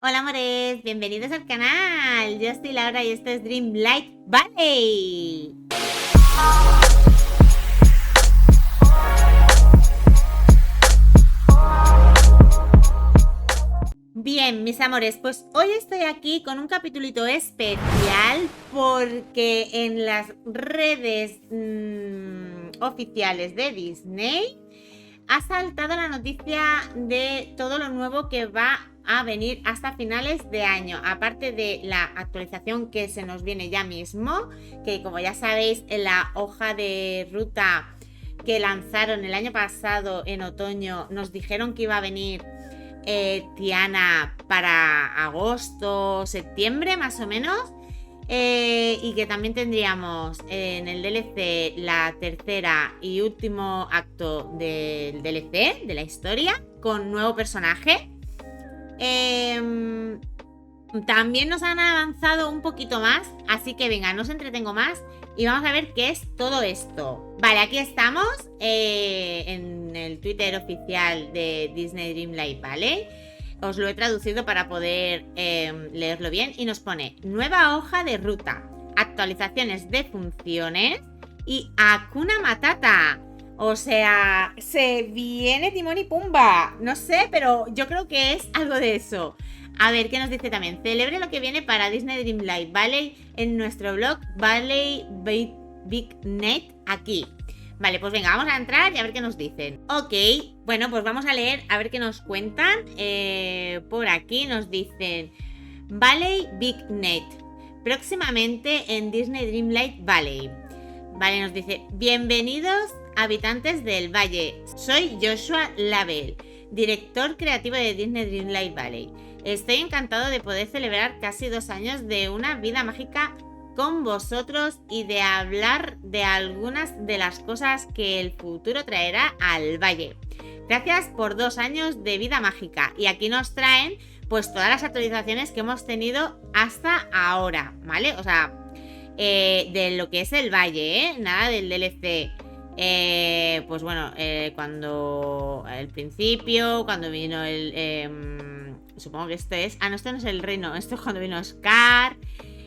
Hola amores, bienvenidos al canal. Yo soy Laura y esto es Dreamlight Valley. Bien, mis amores, pues hoy estoy aquí con un capitulito especial porque en las redes oficiales de Disney ha saltado la noticia de todo lo nuevo que va a venir hasta finales de año, aparte de la actualización que se nos viene ya mismo, que como ya sabéis, en la hoja de ruta que lanzaron el año pasado en otoño nos dijeron que iba a venir Tiana para agosto, septiembre más o menos. Y que también tendríamos en el DLC la tercera y último acto del DLC, de la historia, con nuevo personaje. También nos han avanzado un poquito más, así que venga, no os entretengo más y vamos a ver qué es todo esto. Vale, aquí estamos en el Twitter oficial de Disney Dreamlight Valley. Os lo he traducido para poder leerlo bien y nos pone nueva hoja de ruta, actualizaciones de funciones y Hakuna Matata. O sea, se viene Timón y Pumba. No sé, pero yo creo que es algo de eso. A ver, ¿qué nos dice también? Celebre lo que viene para Disney Dreamlight Valley en nuestro blog Valley Big Net aquí. Vale, pues venga, vamos a entrar y a ver qué nos dicen. Ok, bueno, pues vamos a leer a ver qué nos cuentan. Por aquí nos dicen Valley Big Net. Próximamente en Disney Dreamlight Valley. Vale, nos dice, bienvenidos habitantes del valle. Soy Joshua Label, director creativo de Disney Dreamlight Valley. Estoy encantado de poder celebrar casi 2 años de una vida mágica con vosotros y de hablar de algunas de las cosas que el futuro traerá al valle. Gracias por 2 años de vida mágica. Y aquí nos traen pues todas las actualizaciones que hemos tenido hasta ahora, ¿vale? O sea, de lo que es el valle, nada del DLC. Pues bueno, cuando el principio, cuando vino supongo que esto es... Ah, no, esto no es el reino, esto es cuando vino Scar.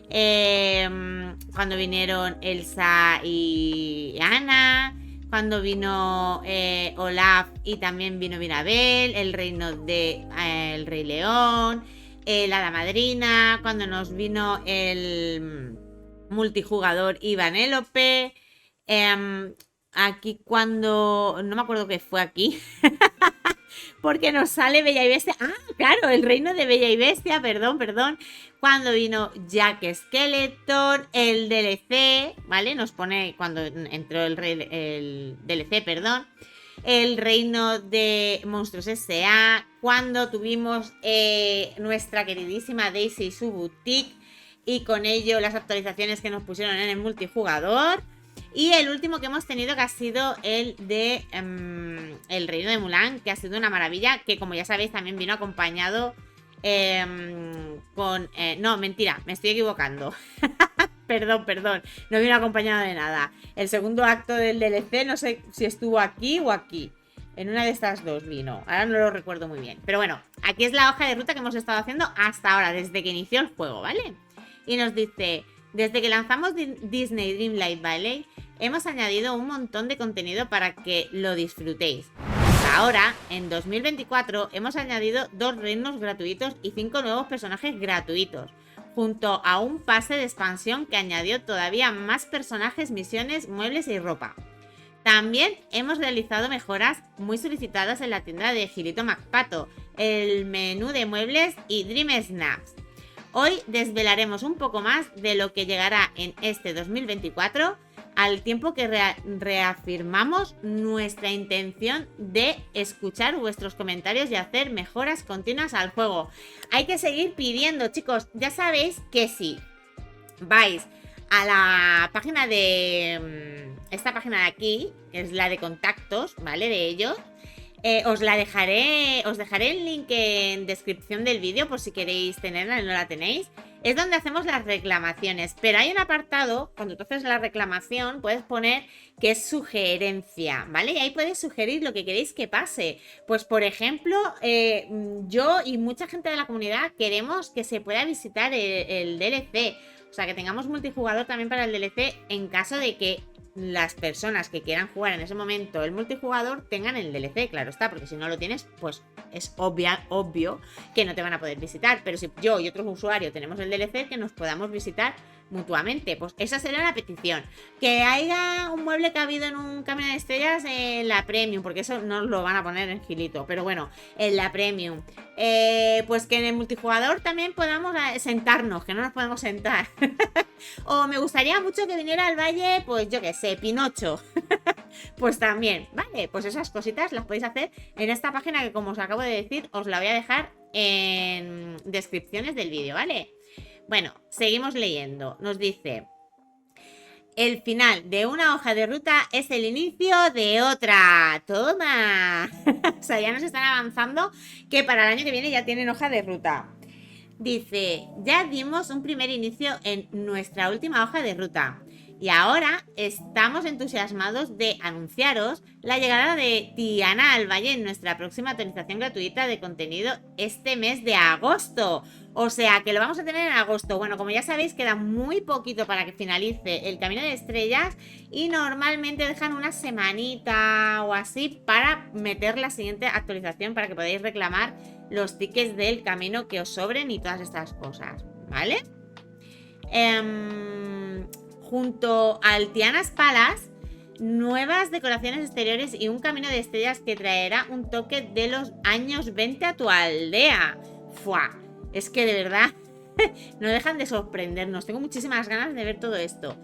Cuando vinieron Elsa y Anna. Cuando vino Olaf y también vino Mirabel. El reino de el Rey León. La Hada Madrina. Cuando nos vino el multijugador y Vanellope. Aquí cuando... No me acuerdo qué fue aquí. Porque nos sale Bella y Bestia. Ah, claro, el reino de Bella y Bestia, perdón. Cuando vino Jack Skeleton, el DLC, ¿vale? Nos pone cuando entró el DLC, perdón. El reino de Monstruos S.A. Cuando tuvimos nuestra queridísima Daisy y su boutique. Y con ello las actualizaciones que nos pusieron en el multijugador. Y el último que hemos tenido que ha sido el de el reino de Mulan, que ha sido una maravilla, que como ya sabéis también vino acompañado con... no, mentira, me estoy equivocando. Perdón, no vino acompañado de nada. El segundo acto del DLC no sé si estuvo aquí o aquí. En una de estas dos vino, ahora no lo recuerdo muy bien. Pero bueno, aquí es la hoja de ruta que hemos estado haciendo hasta ahora, desde que inició el juego, ¿vale? Y nos dice... Desde que lanzamos Disney Dreamlight Valley, hemos añadido un montón de contenido para que lo disfrutéis. Ahora, en 2024, hemos añadido 2 reinos gratuitos y 5 nuevos personajes gratuitos, junto a un pase de expansión que añadió todavía más personajes, misiones, muebles y ropa. También hemos realizado mejoras muy solicitadas en la tienda de Gilito McPato, el menú de muebles y Dream Snaps. Hoy desvelaremos un poco más de lo que llegará en este 2024, al tiempo que reafirmamos nuestra intención de escuchar vuestros comentarios y hacer mejoras continuas al juego. Hay que seguir pidiendo, chicos. Ya sabéis que si vais a la página de... esta página de aquí, que es la de contactos, ¿vale? De ellos. Os dejaré el link en descripción del vídeo por si queréis tenerla y no la tenéis. es donde hacemos las reclamaciones. Pero hay un apartado, cuando tú haces la reclamación, puedes poner que es sugerencia, ¿vale? Y ahí puedes sugerir lo que queréis que pase. Pues, por ejemplo, yo y mucha gente de la comunidad queremos que se pueda visitar el DLC. O sea, que tengamos multijugador también para el DLC en caso de que las personas que quieran jugar en ese momento el multijugador tengan el DLC, claro está, porque si no lo tienes, pues es obvio que no te van a poder visitar. Pero si yo y otros usuarios tenemos el DLC, que nos podamos visitar mutuamente. Pues esa sería la petición. Que haya un mueble cabido en un camino de estrellas en la Premium, porque eso no lo van a poner en Gilito, pero bueno, en la Premium. Pues que en el multijugador también podamos sentarnos, que no nos podemos sentar. O me gustaría mucho que viniera al valle, pues yo qué sé, Pinocho. Pues también, vale, pues esas cositas las podéis hacer en esta página que, como os acabo de decir, os la voy a dejar en descripciones del vídeo, ¿vale? Bueno, seguimos leyendo. Nos dice: el final de una hoja de ruta es el inicio de otra. ¡Toma! O sea, ya nos están avanzando que para el año que viene ya tienen hoja de ruta. Dice: ya dimos un primer inicio en nuestra última hoja de ruta. Y ahora estamos entusiasmados de anunciaros la llegada de Tiana al Valle en nuestra próxima actualización gratuita de contenido este mes de agosto. O sea, que lo vamos a tener en agosto. Bueno, como ya sabéis, queda muy poquito para que finalice el Camino de Estrellas y normalmente dejan una semanita o así para meter la siguiente actualización para que podáis reclamar los tickets del camino que os sobren y todas estas cosas, ¿vale? Junto al Tiana's Palace, nuevas decoraciones exteriores y un camino de estrellas que traerá un toque de los años 20 a tu aldea. ¡Fua! Es que de verdad no dejan de sorprendernos. Tengo muchísimas ganas de ver todo esto.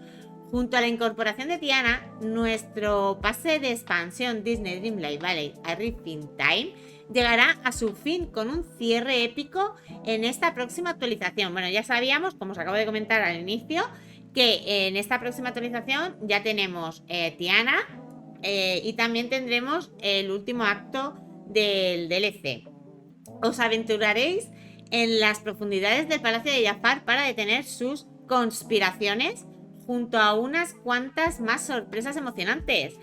Junto a la incorporación de Tiana, nuestro pase de expansión Disney Dreamlight Valley a Rifting Time llegará a su fin con un cierre épico en esta próxima actualización. Bueno, ya sabíamos, como os acabo de comentar al inicio, que en esta próxima actualización ya tenemos Tiana y también tendremos el último acto del DLC. Os aventuraréis en las profundidades del Palacio de Jafar para detener sus conspiraciones junto a unas cuantas más sorpresas emocionantes.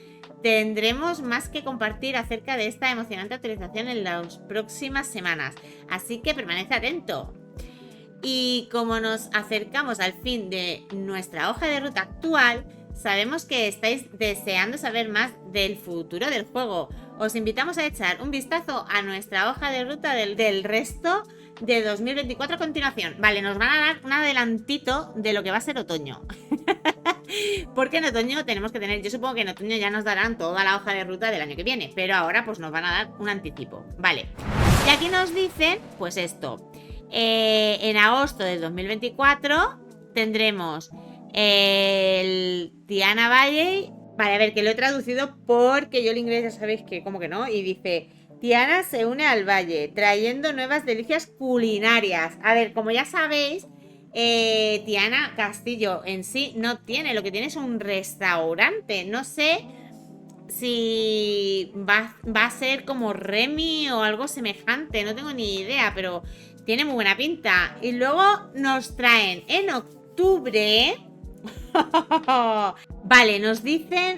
Tendremos más que compartir acerca de esta emocionante actualización en las próximas semanas, así que permanece atento. Y como nos acercamos al fin de nuestra hoja de ruta actual, sabemos que estáis deseando saber más del futuro del juego. Os invitamos a echar un vistazo a nuestra hoja de ruta del resto de 2024 a continuación. Vale, nos van a dar un adelantito de lo que va a ser otoño. Porque en otoño tenemos que tener, yo supongo que en otoño ya nos darán toda la hoja de ruta del año que viene, pero ahora pues nos van a dar un anticipo. Vale, y aquí nos dicen pues esto. En agosto del 2024 tendremos el Tiana Valley. Vale, a ver, que lo he traducido porque yo el inglés ya sabéis que como que no. Y dice: Tiana se une al valle trayendo nuevas delicias culinarias. A ver, como ya sabéis, Tiana Castillo en sí no tiene, lo que tiene es un restaurante. No sé si va a ser como Remy o algo semejante, no tengo ni idea, pero tiene muy buena pinta. Y luego nos traen en octubre vale, nos dicen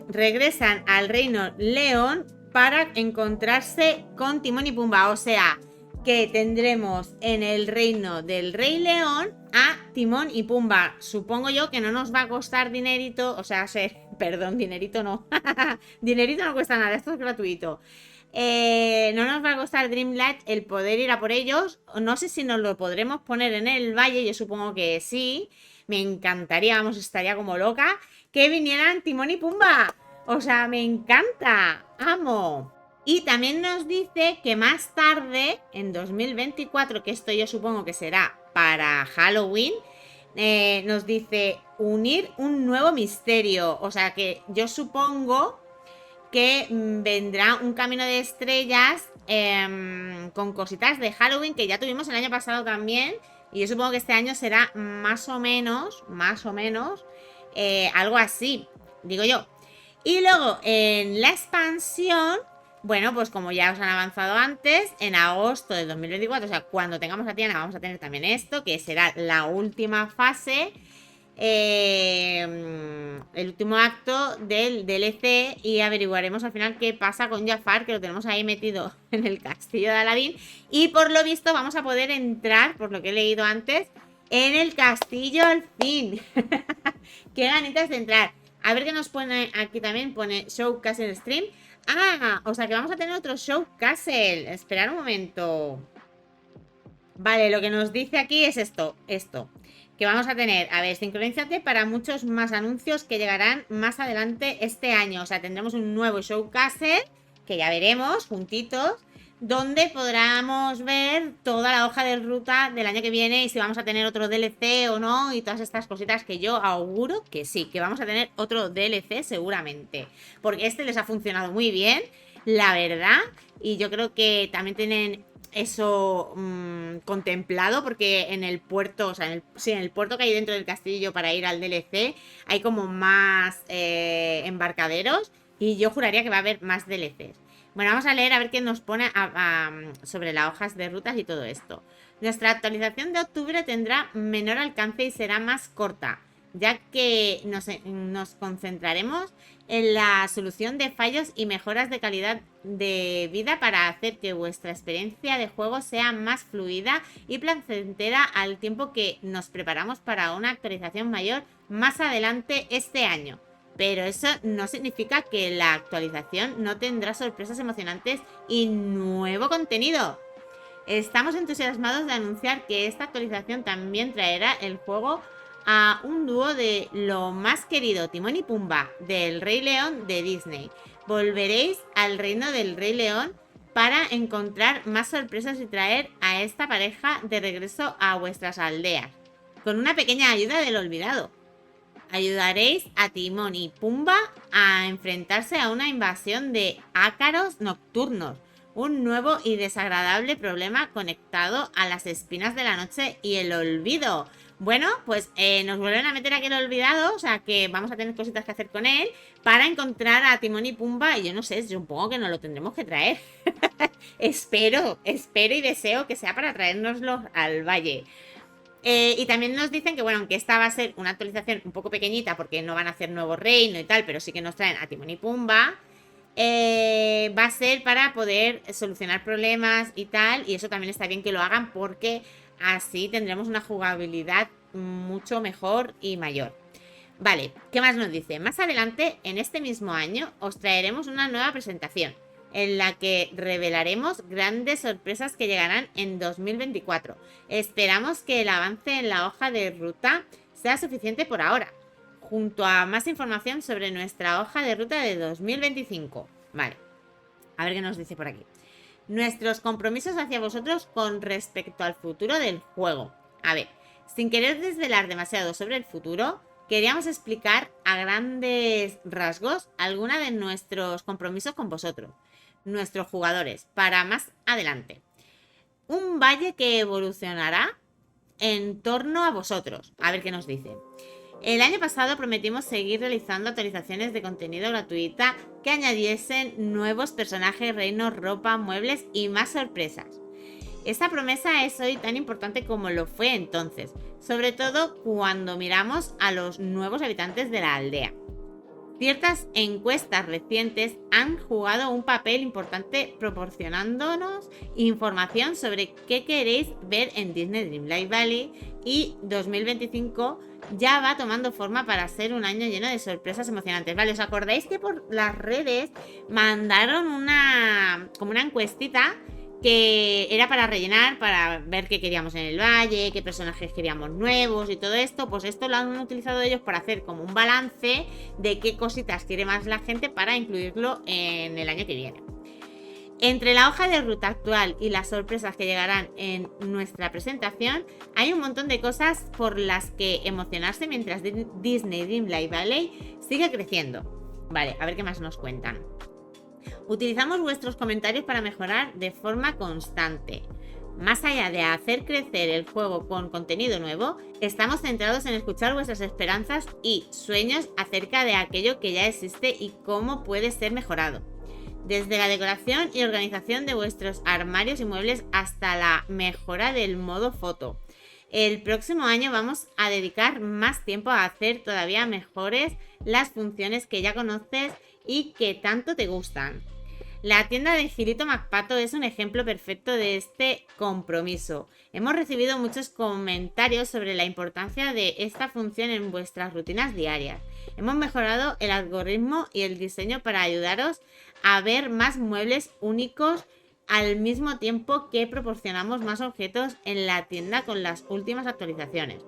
regresan al Reino León para encontrarse con Timón y Pumba. O sea, que tendremos en el reino del Rey León a Timón y Pumba. Supongo yo que no nos va a costar dinerito. O sea, perdón, dinerito no. Dinerito no cuesta nada, esto es gratuito. No nos va a costar Dreamlight el poder ir a por ellos. No sé si nos lo podremos poner en el valle. Yo supongo que sí. Me encantaría, vamos, estaría como loca que vinieran Timón y Pumba. O sea, me encanta. Amo. Y también nos dice que más tarde, en 2024, que esto yo supongo que será para Halloween, nos dice unir un nuevo misterio. O sea que yo supongo que vendrá un camino de estrellas con cositas de Halloween que ya tuvimos el año pasado también. Y yo supongo que este año será más o menos, algo así, digo yo. Y luego en la expansión Bueno, pues como ya os han avanzado antes, en agosto del 2024, o sea, cuando tengamos a Tiana, vamos a tener también esto, que será la última fase, el último acto del DLC, y averiguaremos al final qué pasa con Jafar, que lo tenemos ahí metido en el castillo de Aladín, y por lo visto vamos a poder entrar, por lo que he leído antes, en el castillo al fin. Qué ganitas de entrar. A ver qué nos pone aquí también, pone Show Castle Stream. Ah, o sea que vamos a tener otro Show Castle. Esperar un momento. Vale, lo que nos dice aquí es esto. Que vamos a tener, a ver, sincronízate para muchos más anuncios que llegarán más adelante este año. O sea, tendremos un nuevo Show Castle, que ya veremos juntitos, donde podremos ver toda la hoja de ruta del año que viene y si vamos a tener otro DLC o no y todas estas cositas que yo auguro que sí, que vamos a tener otro DLC seguramente, porque este les ha funcionado muy bien, la verdad, y yo creo que también tienen eso contemplado, porque en el puerto, o sea, en el puerto que hay dentro del castillo para ir al DLC hay como más embarcaderos y yo juraría que va a haber más DLCs. Bueno, vamos a leer a ver qué nos pone sobre las hojas de rutas y todo esto. Nuestra actualización de octubre tendrá menor alcance y será más corta, ya que nos concentraremos en la solución de fallos y mejoras de calidad de vida para hacer que vuestra experiencia de juego sea más fluida y placentera al tiempo que nos preparamos para una actualización mayor más adelante este año. Pero eso no significa que la actualización no tendrá sorpresas emocionantes y nuevo contenido. Estamos entusiasmados de anunciar que esta actualización también traerá el juego a un dúo de lo más querido, Timón y Pumba, del Rey León de Disney. Volveréis al reino del Rey León para encontrar más sorpresas y traer a esta pareja de regreso a vuestras aldeas, con una pequeña ayuda del olvidado. Ayudaréis a Timón y Pumba a enfrentarse a una invasión de ácaros nocturnos, un nuevo y desagradable problema conectado a las espinas de la noche y el olvido. Bueno, pues nos vuelven a meter aquí el olvidado, o sea que vamos a tener cositas que hacer con él para encontrar a Timón y Pumba, y yo no sé, supongo que nos lo tendremos que traer. espero y deseo que sea para traérnoslo al valle. Y también nos dicen que, bueno, aunque esta va a ser una actualización un poco pequeñita porque no van a hacer nuevo reino y tal, pero sí que nos traen a Timón y Pumba, va a ser para poder solucionar problemas y tal, y eso también está bien que lo hagan porque así tendremos una jugabilidad mucho mejor y mayor. Vale, ¿qué más nos dice? Más adelante, en este mismo año, os traeremos una nueva presentación en la que revelaremos grandes sorpresas que llegarán en 2024. Esperamos que el avance en la hoja de ruta sea suficiente por ahora, junto a más información sobre nuestra hoja de ruta de 2025. Vale, a ver qué nos dice por aquí. Nuestros compromisos hacia vosotros con respecto al futuro del juego. A ver, sin querer desvelar demasiado sobre el futuro, queríamos explicar a grandes rasgos algunos de nuestros compromisos con vosotros, nuestros jugadores, para más adelante. Un valle que evolucionará en torno a vosotros. A ver qué nos dice. El año pasado prometimos seguir realizando actualizaciones de contenido gratuita que añadiesen nuevos personajes, reinos, ropa, muebles y más sorpresas. Esta promesa es hoy tan importante como lo fue entonces, sobre todo cuando miramos a los nuevos habitantes de la aldea. Ciertas encuestas recientes han jugado un papel importante proporcionándonos información sobre qué queréis ver en Disney Dreamlight Valley, y 2025 ya va tomando forma para ser un año lleno de sorpresas emocionantes. Vale, ¿os acordáis que por las redes mandaron como una encuestita que era para rellenar, para ver qué queríamos en el valle, qué personajes queríamos nuevos y todo esto? Pues esto lo han utilizado ellos para hacer como un balance de qué cositas quiere más la gente para incluirlo en el año que viene. Entre la hoja de ruta actual y las sorpresas que llegarán en nuestra presentación, hay un montón de cosas por las que emocionarse mientras Disney Dreamlight Valley sigue creciendo. Vale, a ver qué más nos cuentan. Utilizamos vuestros comentarios para mejorar de forma constante. Más allá de hacer crecer el juego con contenido nuevo, estamos centrados en escuchar vuestras esperanzas y sueños acerca de aquello que ya existe y cómo puede ser mejorado. Desde la decoración y organización de vuestros armarios y muebles hasta la mejora del modo foto. El próximo año vamos a dedicar más tiempo a hacer todavía mejores las funciones que ya conoces y que tanto te gustan. La tienda de Gilito MacPato es un ejemplo perfecto de este compromiso. Hemos recibido muchos comentarios sobre la importancia de esta función en vuestras rutinas diarias. Hemos mejorado el algoritmo y el diseño para ayudaros a ver más muebles únicos al mismo tiempo que proporcionamos más objetos en la tienda con las últimas actualizaciones.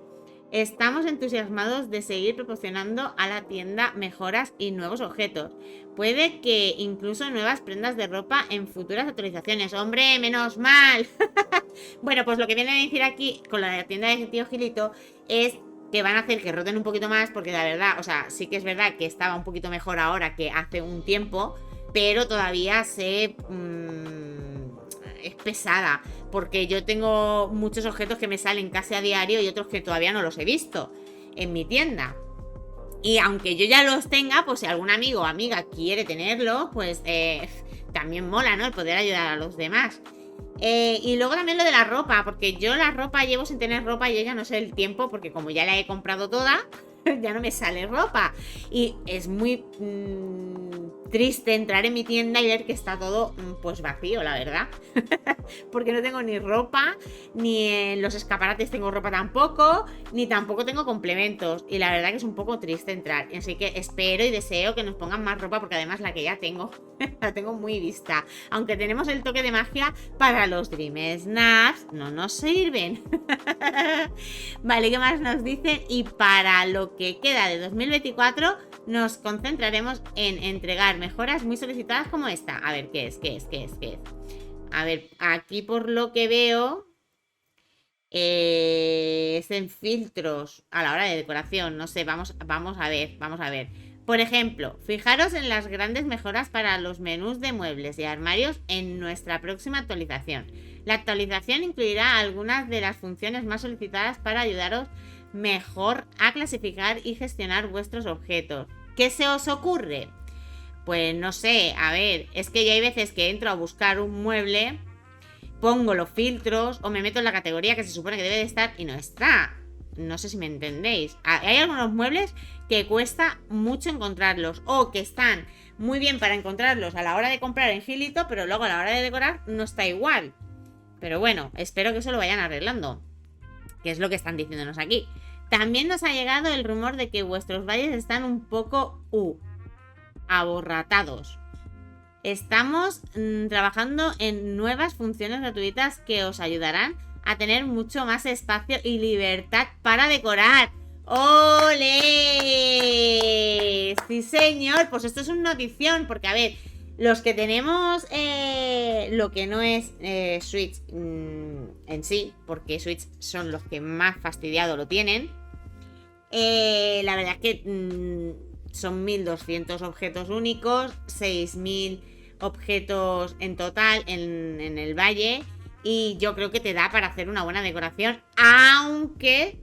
Estamos entusiasmados de seguir proporcionando a la tienda mejoras y nuevos objetos. Puede que incluso nuevas prendas de ropa en futuras actualizaciones. ¡Hombre, menos mal! Bueno, pues lo que viene a decir aquí con la tienda de Tío Gilito es que van a hacer que roten un poquito más, porque la verdad, o sea, sí que es verdad que estaba un poquito mejor ahora que hace un tiempo, pero todavía es pesada, porque yo tengo muchos objetos que me salen casi a diario y otros que todavía no los he visto en mi tienda. Y aunque yo ya los tenga, pues si algún amigo o amiga quiere tenerlo, pues también mola, ¿no? El poder ayudar a los demás. Y luego también lo de la ropa, porque yo la ropa llevo sin tener ropa y yo ya no sé el tiempo, porque como ya la he comprado toda, ya no me sale ropa. Y es muy triste entrar en mi tienda y ver que está todo pues vacío, la verdad. Porque no tengo ni ropa, ni en los escaparates tengo ropa tampoco, ni tampoco tengo complementos. Y la verdad que es un poco triste entrar. Así que espero y deseo que nos pongan más ropa, porque además la que ya tengo, la tengo muy vista. Aunque tenemos el toque de magia para los Dream Snaps, no nos sirven. Vale, ¿qué más nos dicen? Y para lo que queda de 2024 nos concentraremos en entregar mejoras muy solicitadas como esta. A ver, ¿qué es? A ver, aquí por lo que veo es en filtros a la hora de decoración. No sé, vamos a ver. Por ejemplo, fijaros en las grandes mejoras para los menús de muebles y armarios en nuestra próxima actualización. La actualización incluirá algunas de las funciones más solicitadas para ayudaros mejor a clasificar y gestionar vuestros objetos. ¿Qué se os ocurre? Pues no sé, a ver, es que ya hay veces que entro a buscar un mueble, pongo los filtros o me meto en la categoría que se supone que debe de estar y no está. No sé si me entendéis. Hay algunos muebles que cuesta mucho encontrarlos o que están muy bien para encontrarlos a la hora de comprar en Gilito, pero luego a la hora de decorar no está igual. Pero bueno, espero que eso lo vayan arreglando, que es lo que están diciéndonos aquí. También nos ha llegado el rumor de que vuestros valles están un poco aborratados. Estamos trabajando en nuevas funciones gratuitas que os ayudarán a tener mucho más espacio y libertad para decorar. ¡Ole! Sí, señor. Pues esto es una notición, porque a ver, los que tenemos lo que no es Switch en sí, porque Switch son los que más fastidiado lo tienen, la verdad es que son 1200 objetos únicos, 6000 objetos en total en el valle, y yo creo que te da para hacer una buena decoración, aunque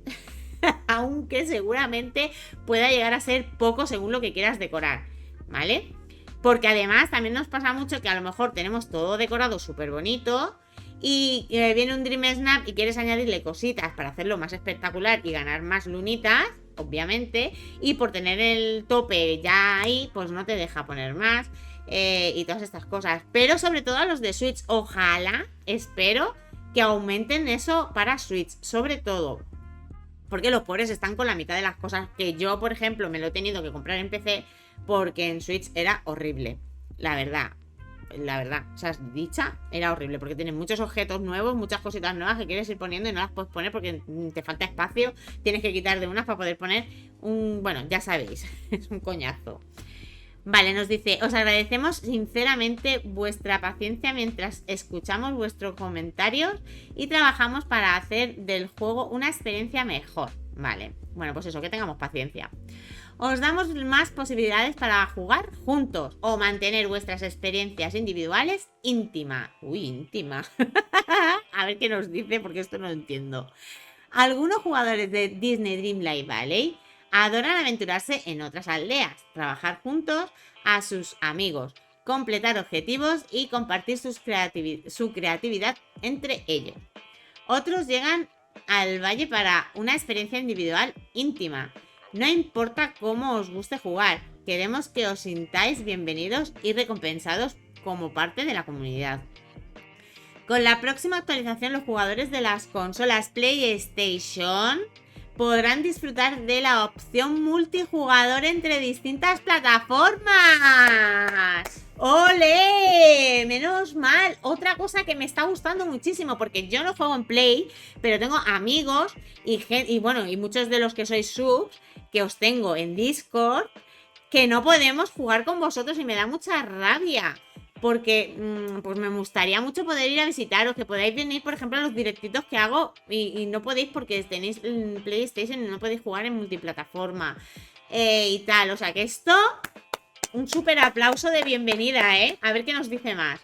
seguramente pueda llegar a ser poco según lo que quieras decorar, ¿vale? Porque además también nos pasa mucho que a lo mejor tenemos todo decorado súper bonito y viene un Dream Snap y quieres añadirle cositas para hacerlo más espectacular y ganar más lunitas, obviamente, y por tener el tope ya ahí, pues no te deja poner más y todas estas cosas. Pero sobre todo a los de Switch, ojalá, espero que aumenten eso para Switch, sobre todo. Porque los pobres están con la mitad de las cosas que yo, por ejemplo, me lo he tenido que comprar en PC porque en Switch era horrible. La verdad, o sea, dicha, era horrible porque tienes muchos objetos nuevos, muchas cositas nuevas que quieres ir poniendo y no las puedes poner porque te falta espacio. Tienes que quitar de unas para poder poner un... Bueno, ya sabéis, es un coñazo. Vale, nos dice, os agradecemos sinceramente vuestra paciencia mientras escuchamos vuestros comentarios y trabajamos para hacer del juego una experiencia mejor. Vale, bueno, pues eso, que tengamos paciencia. Os damos más posibilidades para jugar juntos o mantener vuestras experiencias individuales íntima. Uy, íntima. A ver qué nos dice, porque esto no lo entiendo. Algunos jugadores de Disney Dreamlight Valley adoran aventurarse en otras aldeas, trabajar juntos a sus amigos, completar objetivos y compartir su creatividad entre ellos. Otros llegan al valle para una experiencia individual íntima. No importa cómo os guste jugar, queremos que os sintáis bienvenidos y recompensados como parte de la comunidad. Con la próxima actualización, los jugadores de las consolas PlayStation podrán disfrutar de la opción multijugador entre distintas plataformas. ¡Ole! Menos mal. Otra cosa que me está gustando muchísimo, porque yo no juego en Play, pero tengo amigos y muchos de los que sois subs, que os tengo en Discord, que no podemos jugar con vosotros y me da mucha rabia. Porque pues me gustaría mucho poder ir a visitaros, que podáis venir, por ejemplo, a los directitos que hago y no podéis porque tenéis PlayStation y no podéis jugar en multiplataforma y tal. O sea que esto, un súper aplauso de bienvenida, ¿eh? A ver qué nos dice más.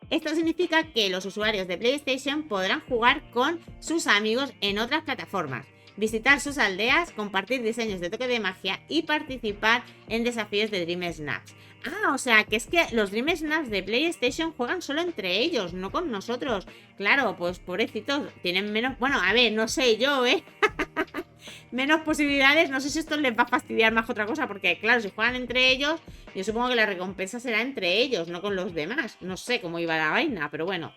Esto significa que los usuarios de PlayStation podrán jugar con sus amigos en otras plataformas, visitar sus aldeas, compartir diseños de toque de magia y participar en desafíos de Dream Snaps. Ah, o sea, que es que los Dream Snaps de PlayStation juegan solo entre ellos, no con nosotros. Claro, pues pobrecitos, tienen menos... Bueno, a ver, no sé yo, menos posibilidades. No sé si esto les va a fastidiar más que otra cosa, porque claro, si juegan entre ellos, yo supongo que la recompensa será entre ellos, no con los demás. No sé cómo iba la vaina, pero bueno.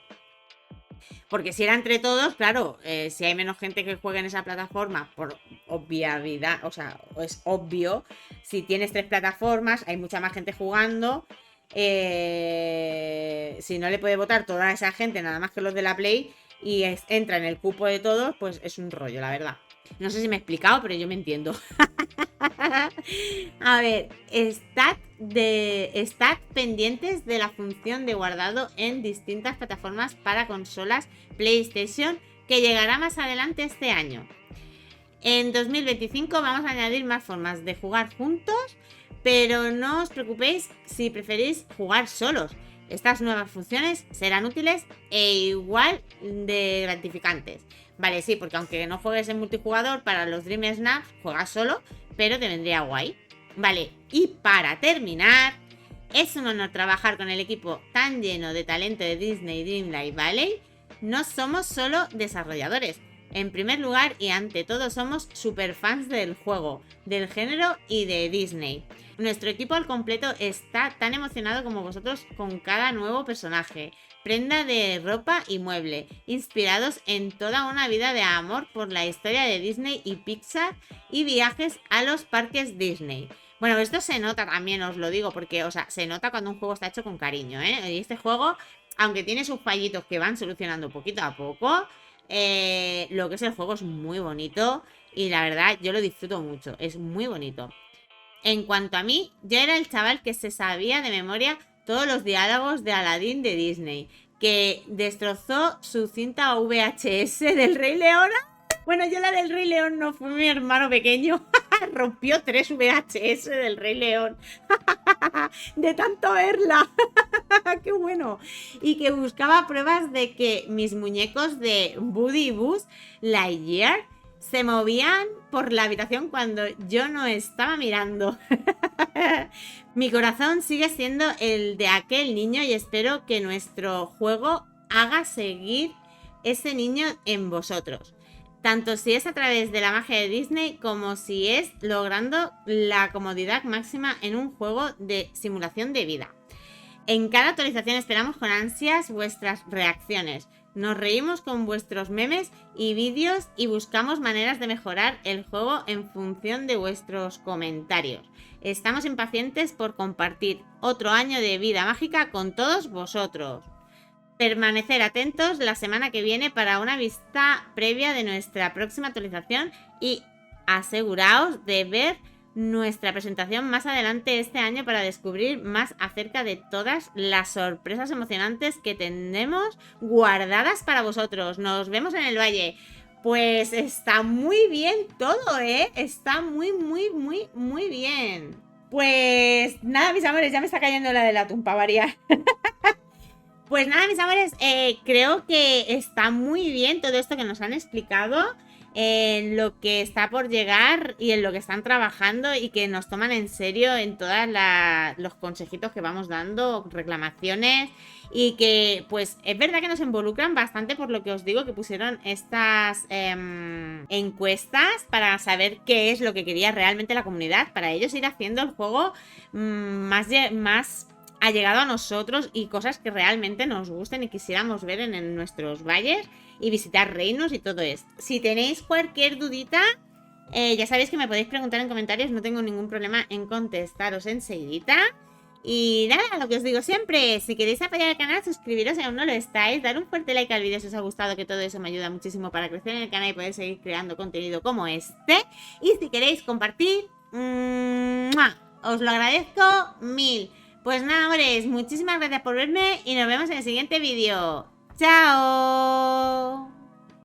Porque si era entre todos, claro, si hay menos gente que juegue en esa plataforma, por obviedad, o sea, es obvio, si tienes 3 plataformas, hay mucha más gente jugando. Si no le puede votar toda esa gente, nada más que los de la Play, y entra en el cupo de todos, pues es un rollo, la verdad. No sé si me he explicado, pero yo me entiendo. A ver, estad pendientes de la función de guardado en distintas plataformas para consolas PlayStation, que llegará más adelante este año. En 2025 vamos a añadir más formas de jugar juntos, pero no os preocupéis si preferís jugar solos. Estas nuevas funciones serán útiles e igual de gratificantes. Vale, sí, porque aunque no juegues en multijugador, para los Dream Snaps juegas solo, pero te vendría guay. Vale, y para terminar, es un honor trabajar con el equipo tan lleno de talento de Disney Dreamlight Valley. No somos solo desarrolladores. En primer lugar y ante todo somos super fans del juego, del género y de Disney. Nuestro equipo al completo está tan emocionado como vosotros con cada nuevo personaje, prenda de ropa y mueble, inspirados en toda una vida de amor por la historia de Disney y Pixar y viajes a los parques Disney. Bueno, esto se nota también, os lo digo, porque, o sea, se nota cuando un juego está hecho con cariño, ¿eh? Y este juego, aunque tiene sus fallitos que van solucionando poquito a poco, lo que es el juego es muy bonito y la verdad yo lo disfruto mucho, es muy bonito. En cuanto a mí, yo era el chaval que se sabía de memoria todos los diálogos de Aladdin de Disney, que destrozó su cinta VHS del Rey León. Bueno, yo la del Rey León no, fue mi hermano pequeño. Rompió 3 VHS del Rey León. De tanto verla. ¡Qué bueno! Y que buscaba pruebas de que mis muñecos de Woody y Buzz Lightyear se movían por la habitación cuando yo no estaba mirando. Mi corazón sigue siendo el de aquel niño y espero que nuestro juego haga seguir ese niño en vosotros. Tanto si es a través de la magia de Disney como si es logrando la comodidad máxima en un juego de simulación de vida. En cada actualización esperamos con ansias vuestras reacciones. Nos reímos con vuestros memes y vídeos y buscamos maneras de mejorar el juego en función de vuestros comentarios. Estamos impacientes por compartir otro año de vida mágica con todos vosotros. Permanecer atentos la semana que viene para una vista previa de nuestra próxima actualización y aseguraos de ver nuestra presentación más adelante este año para descubrir más acerca de todas las sorpresas emocionantes que tenemos guardadas para vosotros. Nos vemos en el valle. Pues está muy bien todo, ¿eh? Está muy bien. Pues nada, mis amores, ya me está cayendo la de la tumpa variar. Pues nada, mis amores, creo que está muy bien todo esto que nos han explicado. en lo que está por llegar y en lo que están trabajando y que nos toman en serio en todos los consejitos que vamos dando, reclamaciones y que pues es verdad que nos involucran bastante por lo que os digo que pusieron estas encuestas para saber qué es lo que quería realmente la comunidad, para ellos ir haciendo el juego más ha llegado a nosotros y cosas que realmente nos gusten y quisiéramos ver en nuestros valles y visitar reinos y todo esto. Si tenéis cualquier dudita, ya sabéis que me podéis preguntar en comentarios, no tengo ningún problema en contestaros enseguida. Y nada, lo que os digo siempre, si queréis apoyar el canal, suscribiros si aún no lo estáis, dar un fuerte like al vídeo si os ha gustado, que todo eso me ayuda muchísimo para crecer en el canal y poder seguir creando contenido como este. Y si queréis compartir, os lo agradezco mil. Pues nada, amores, muchísimas gracias por verme y nos vemos en el siguiente vídeo. ¡Chao!